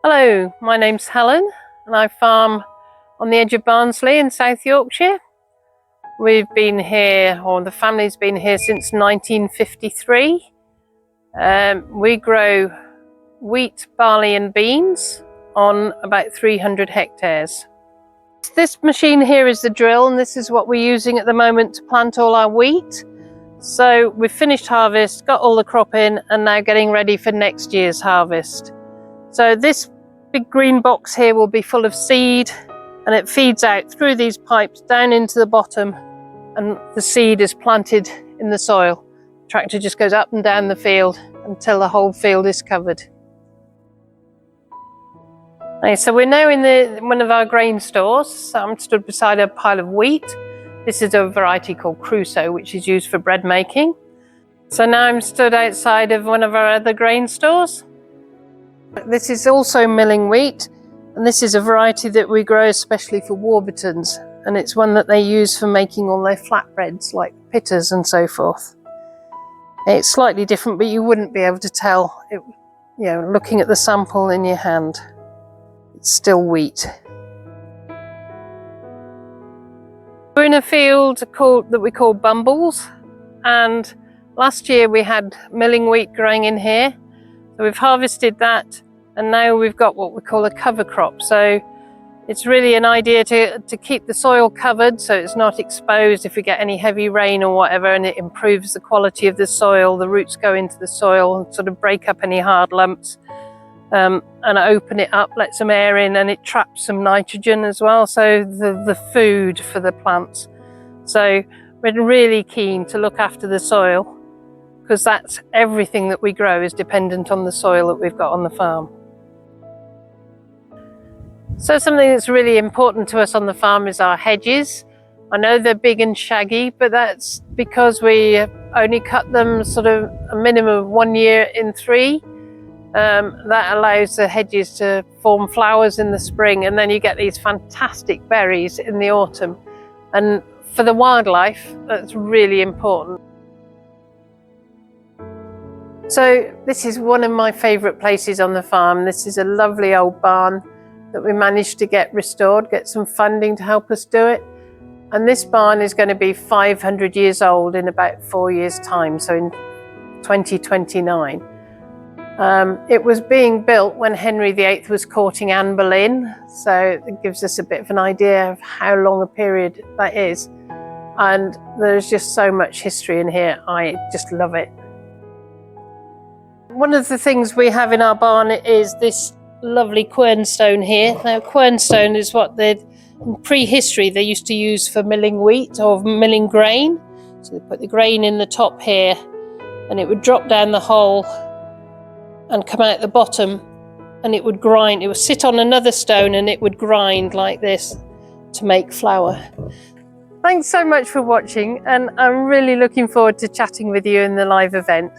Hello, my name's Helen and I farm on the edge of Barnsley in South Yorkshire. We've been here, or the family's been here since 1953. We grow wheat, barley and beans on about 300 hectares. This machine here is the drill, and this is what we're using at the moment to plant all our wheat. So we've finished harvest, got all the crop in, and now getting ready for next year's harvest. So this big green box here will be full of seed, and it feeds out through these pipes down into the bottom, and the seed is planted in the soil. The tractor just goes up and down the field until the whole field is covered. Okay, so we're now in one of our grain stores. So I'm stood beside a pile of wheat. This is a variety called Crusoe, which is used for bread making. So now I'm stood outside of one of our other grain stores. This is also milling wheat, and this is a variety that we grow especially for Warburtons, and it's one that they use for making all their flatbreads like pitters and so forth. It's slightly different, but you wouldn't be able to tell it, looking at the sample in your hand. It's still wheat. We're in a field that we call Bumbles, and last year we had milling wheat growing in here. So we've harvested that, and now we've got what we call a cover crop. So it's really an idea to keep the soil covered so it's not exposed if we get any heavy rain or whatever, and it improves the quality of the soil. The roots go into the soil and sort of break up any hard lumps, and open it up, let some air in, and it traps some nitrogen as well, so the food for the plants. So we're really keen to look after the soil, because that's everything that we grow is dependent on the soil that we've got on the farm. So something that's really important to us on the farm is our hedges. I know they're big and shaggy, but that's because we only cut them sort of a minimum of 1 year in 3. That allows the hedges to form flowers in the spring, and then you get these fantastic berries in the autumn. And for the wildlife, that's really important. So this is one of my favourite places on the farm. This is a lovely old barn that we managed to get restored, get some funding to help us do it. And this barn is going to be 500 years old in about 4 years' time, so in 2029. It was being built when Henry VIII was courting Anne Boleyn, so it gives us a bit of an idea of how long a period that is. And there's just so much history in here. I just love it. One of the things we have in our barn is this lovely quernstone here. Now, quernstone is what in prehistory they used to use for milling wheat or milling grain. So they put the grain in the top here, and it would drop down the hole and come out the bottom, and it would grind. It would sit on another stone and it would grind like this to make flour. Thanks so much for watching, and I'm really looking forward to chatting with you in the live event.